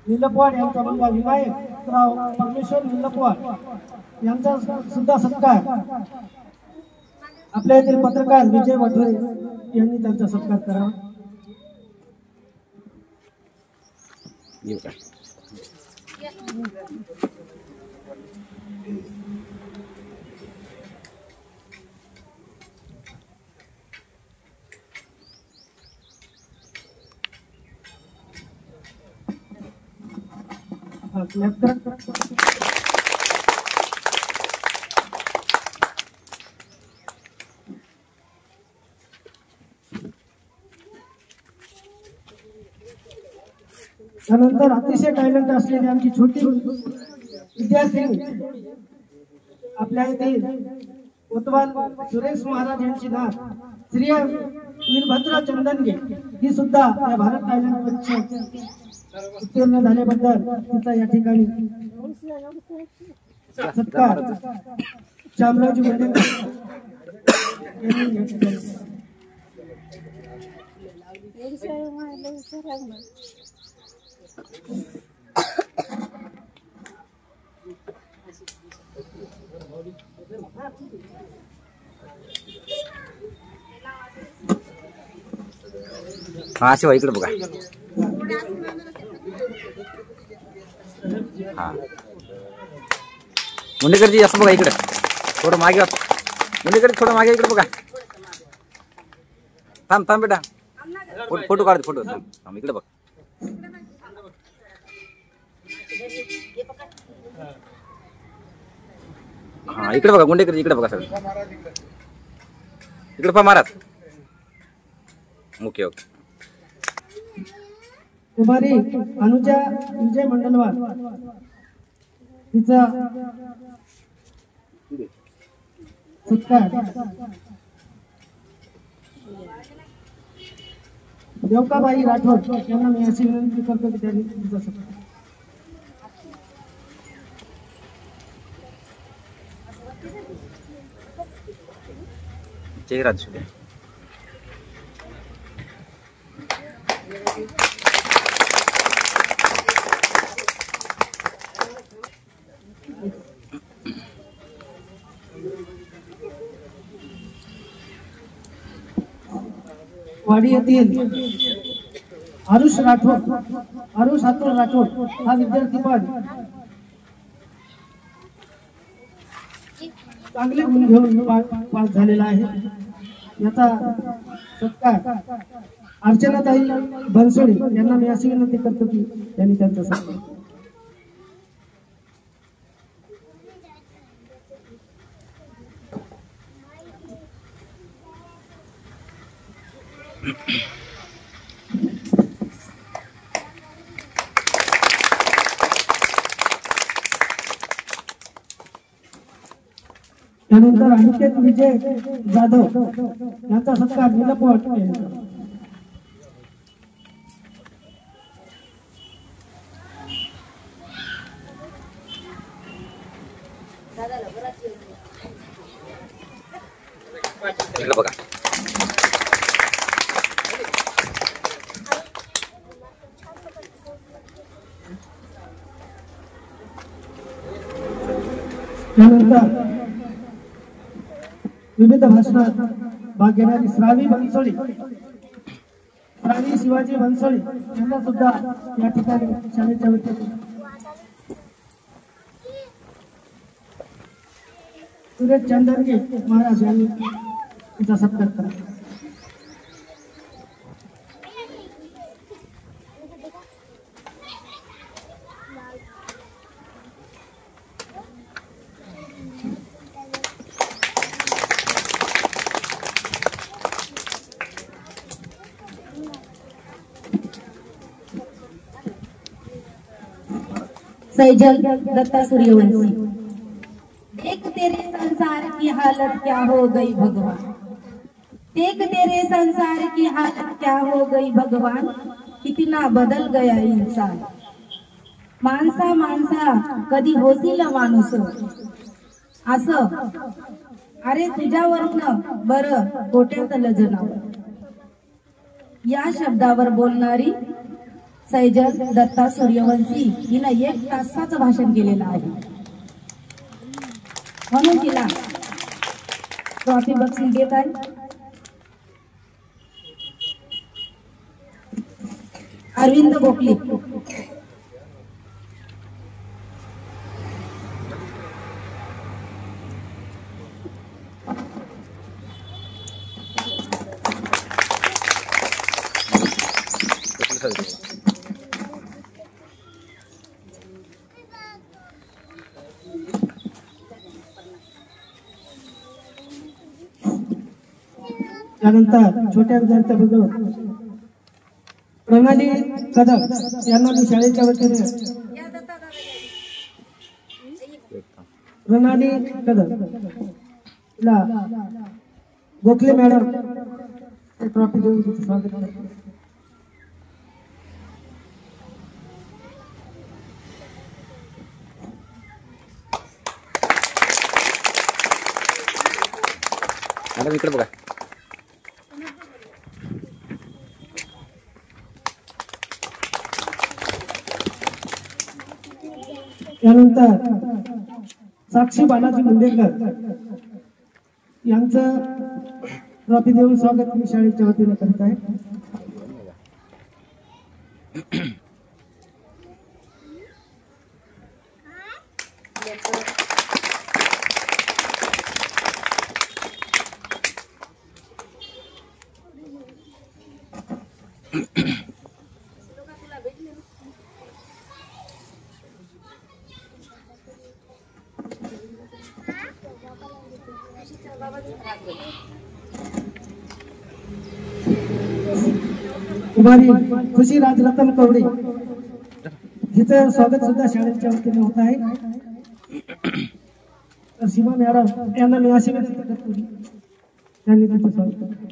निलपवाड यांचा मुलगा विनायकराव परमेश्वर निलपवाड यांचा सुद्धा सत्कार आपल्या येथील पत्रकार विजय वठोरे यांनी त्यांचा सत्कार करावा. येऊ का? त्यानंतर अतिशय टॅलेंट असलेली आमची छोटी विद्यार्थिनी आपल्या येथे कोतवाल सुरेश महाराज यांची नात श्री वीरभद्र चंदनगे ही सुद्धा या भारत टॅलेंट परीक्षेत उत्तीर्ण झाल्याबद्दल तिचा या ठिकाणी सत्कार शामरावजी वंडेकर यांनी या ठिकाणी हा शिवा इकडे बघा. हा मुंडेकरजी असं बघा इकडे थोडं मागे मुंडेकर थोडं मागे इकडे बघा. थांब थांब बेटा फोटो काढ फोटो थांब इकडे बघ. हा इकडे बघा मुंडेकरजी इकडे बघा सगळं इकडे पहा महाराज. Okay okay. कुमारी अनुजा विजय मंडलवार तिचा सत्कार देवकाबाई राठोड यांना मी अशी विनंती करतो की त्यांनी तिचा सत्कार चेहरा दिसू द्या. वाडी येथील आरुष हातोड राठोड हा विद्यार्थी पण चांगले गुण घेऊन पास झालेला आहे. याचा सत्कार अर्चनाताई बनसोडे यांना मी अशी विनंती करतो की त्यांनी त्यांचा सत्कार त्यानंतर अनिकेत विजय जाधव यांचा सत्कार निलपवाड इकडे बघा. त्यानंतर विविध भाषणात भाग घेणारी श्रावी बनसोळी श्रावी शिवाजी बनसोळी यांना सुद्धा या ठिकाणी शाळेच्या वतीने सुरेश चंदनगे महाराज यांनी तिचा सत्कार करा. सैजल दत्ता सूर्यवंशी। देख तेरे संसार की हालत क्या हो गई भगवान, देख तेरे संसार की हालत क्या हो गई भगवान, कितना बदल गया इंसान। माणसा माणसा कधी होतील माणूस असं, अरे तुझ्यावरनं बरं गोट्यातलं जनावर। या शब्दावर बोलणारी सैजल दत्ता सूर्यवंशी हिनं 1 तासाचं भाषण केलेलं आहे, म्हणून तिला ट्रॉफी बक्षीस देत आहे। अरविंद गोखले। त्यानंतर छोट्या विद्यार्थ्याबद्दल प्रणाली कदम यांना मी शाळेच्या वतीने प्रणाली कदम तिला गोखले मॅडम ट्रॉफी देऊन तिचं स्वागत करतो। मॅडम इकडे बघा। त्यानंतर साक्षी बालाजी मुंडेकर यांचं ट्रॉफी देऊन स्वागत मी शाळेच्या वतीने करत आहे। कुमारी खुशी राजरत्न कवडे हिचं स्वागत सुद्धा शाळेच्या वतीने होत आहे। तर सीमा मॅडम यांना मी अशी विनंती करतो की त्यांनी तिचं स्वागत करावं।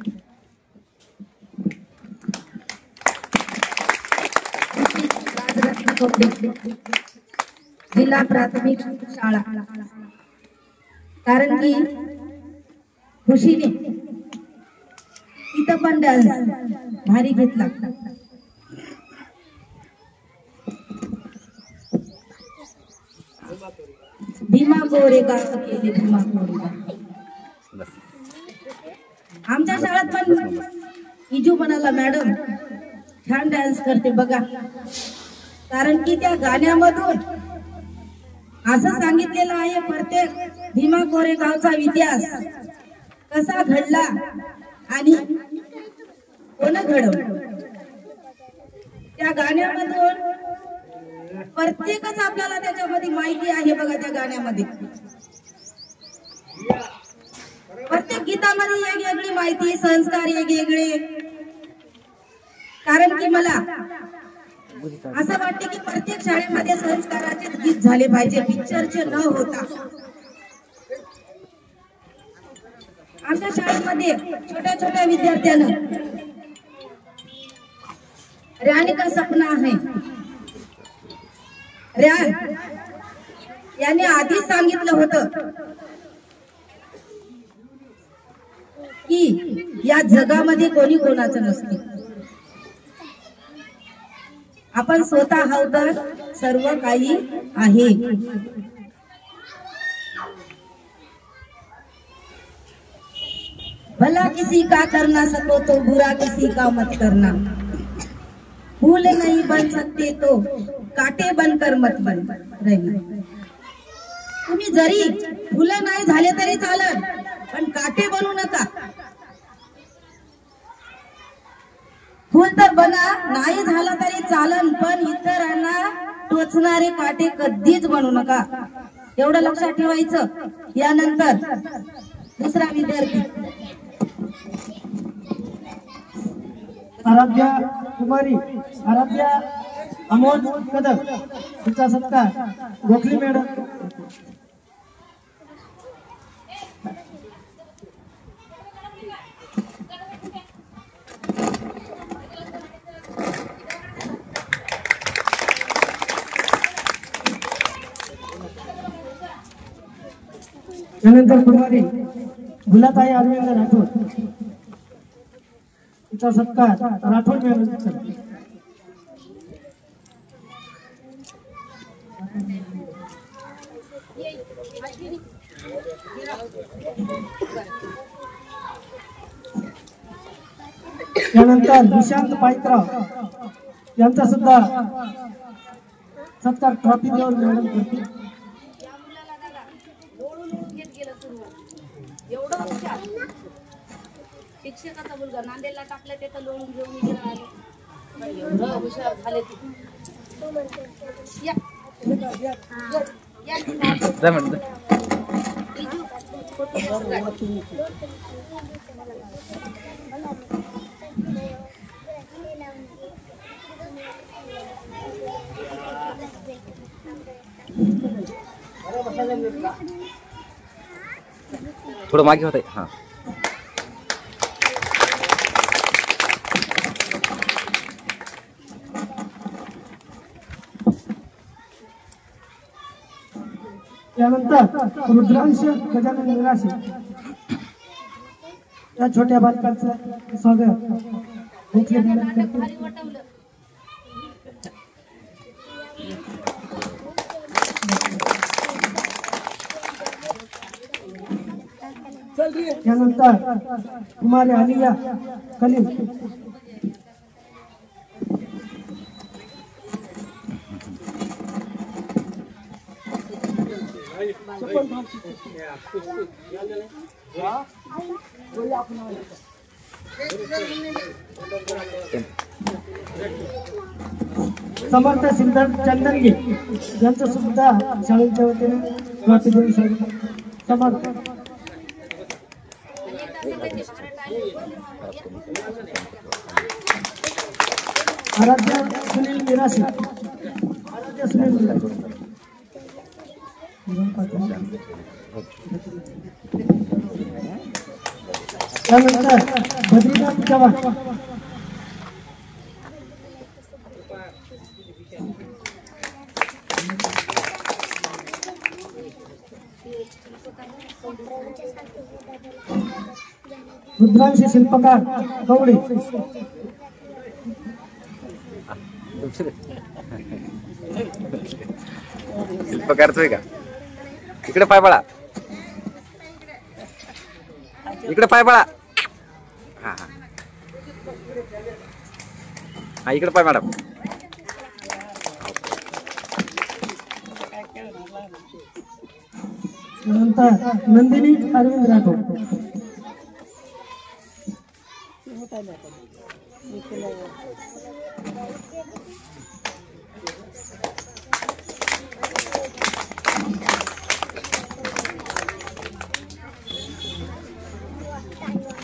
जिल्हा प्राथमिक शाळा, कारण की खुशीने तिथं पण डान्स भारी घेतला। भीमा कोरेगाव केले, भीमा कोरेगाव। आमच्या शाळेत पण इजू बनाला मॅडम छान डान्स करते बघा, कारण की त्या गाण्यामधून असं सांगितलेलं आहे प्रत्येक भीमा कोरेगावचा इतिहास कसा घडला आणि कोण घडवलं। त्या गाण्यामधून प्रत्येकच आपल्याला त्याच्यामध्ये माहिती आहे बघा। त्या गाण्यामध्ये प्रत्येक गीतामध्ये वेगवेगळी माहिती, संस्कार वेगवेगळे। कारण की मला असं वाटते की प्रत्येक शाळेमध्ये संस्काराचे गीत झाले पाहिजे, पिक्चरचे न होता। आमच्या शाळेमध्ये छोट्या छोट्या विद्यार्थ्यांना राणी का सपना है, रॅन याने आधीच सांगितलं होतं की या जगामध्ये कोणी कोणाचं नसते, आपण स्वतः आहोत तर सर्व काही आहे। भला किसी का करना सको तो बुरा किसी का मत करना, फूल नहीं बन सकते तो काटे बनकर मत बन रहना। तुम्ही जरी फुलं नाही झाले तरी चालेल, पण काटे बनू नका। फुल तर बना, नाही झालं तरी चालन, पण इतरांना टोचणारे काटे कधीच बनू नका, एवढं लक्षात ठेवायचं। यानंतर दुसरा विद्यार्थी आराध्या कुमारी, आराध्या अमोल कदम तिचा सत्कार गोखले मॅडम. त्यानंतर कुमारी गुलाताई अरविंद राठोड तिचा सत्कार राठोड मॅडम. त्यानंतर निशांत पाईकराव यांचा सुद्धा सत्कार ट्रॉफी देऊन मॅडम करतील. एवढं हुशार शिक्षकाचा मुलगा नांदेडला टाकला ते तर लोळून घेऊन गेला. एवढं हुशार झाले ते. या. जा म्हणतो. थोडं मागे होत आहे. हा त्यानंतर रुद्रांश गजानन निराशे या छोट्या बालकांचं स्वागत गोखले मॅडम करतील. त्यानंतर कुमारी आलिया कलीम समर्थ सिद्धार्थ चंदनगे यांचं सुद्धा शाळेच्या वतीने ट्रॉफी देऊन स्वागत. समर्थ आराध्य सुनील मिराशी आराध्य सुनील मिराशी त्यानंतर बद्रीनाथ चव्हाण रुद्रांशी शिल्पकार कवडे शिल्पकारच का. इकडे पाय पळा. इकडे पाय पळा. हा हा हा इकडे पाय मॅडम. नंतर नंदिनी अरविंद राठोड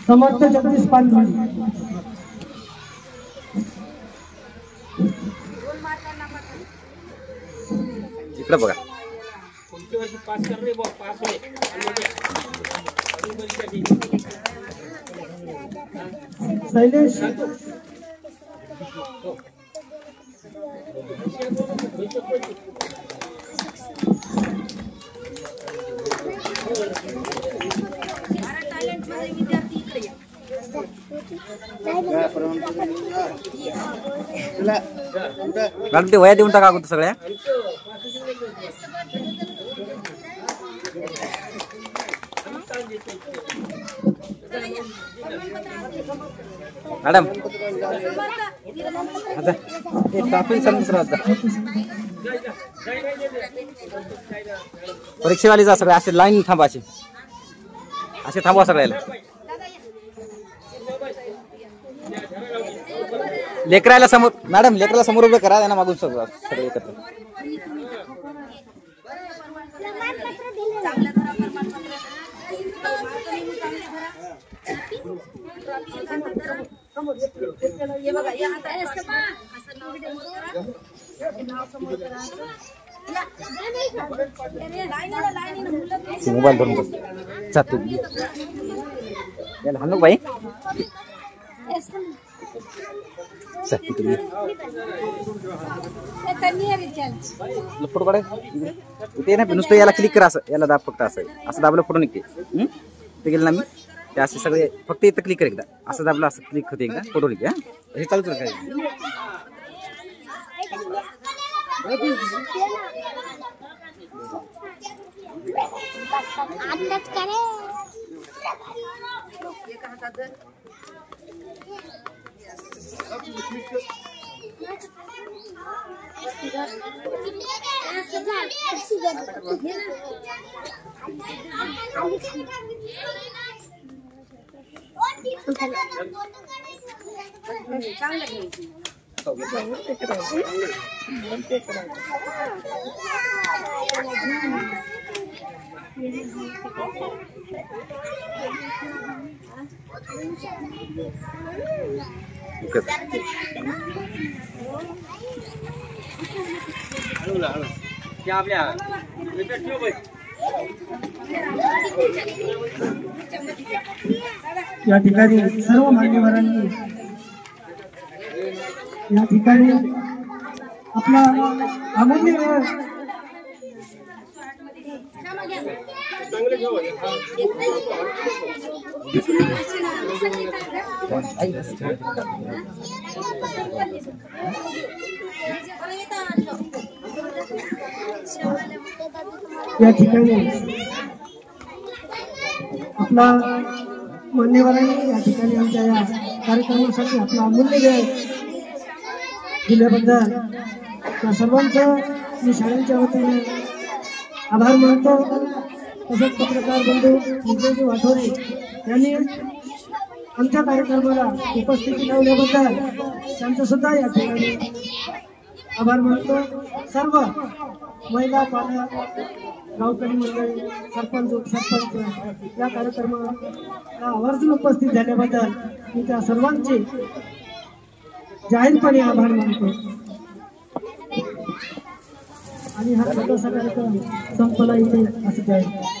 समर्थ जगदीश पानवाडी इकडे बघा. शैलेश मॅडम ते वया देऊन टाका अगोदर सगळ्या. मॅडम आता ट्रॉफी दुसरा परीक्षेवाली जा सगळे असे लाईन थांबा. असे थांबवा सगळ्याला. लेकराला समोर मॅडम लेकराला समोर उभं करा. त्यांना मागून सगळं सगळे एकत्र. हे बघा या हातात असं नाव समोर करा. मोबाईल धरून बस जातो याला हाणू बाई फोटो काढ ते नाही नुसतं याला क्लिक करा असं याला दाब फक्त असं दाबलं फोटो निघते ते गेलं ना मी ते असे सगळे फक्त इथं क्लिक कर एकदा असं दाबलं असं क्लिक होते एकदा फोटो निघते हे चालूच काय या ठिकाणी सर्व मान्यवरांनी या ठिकाणी आपला अमूल्य वेळ या ठिकाणी आपला मान्यवरांनी या ठिकाणी आमच्या या कार्यक्रमासाठी आपला अमूल्य वेळ दिल्याबद्दल त्या सर्वांचं मी शाळेच्या वतीने आभार मानतो. तसेच पत्रकार बंधू विजयजी वाठोरे यांनी आमच्या कार्यक्रमाला उपस्थिती लावल्याबद्दल त्यांचं सुद्धा या ठिकाणी आभार मानतो. सर्व महिला पालक गावकरी मंडळी सरपंच उपसरपंच या कार्यक्रमाला आवर्जून उपस्थित झाल्याबद्दल मी त्या सर्वांचे जाहीरपणे आभार मानतो आणि हा छोटासा कार्यक्रम संपला इथे असं आहे.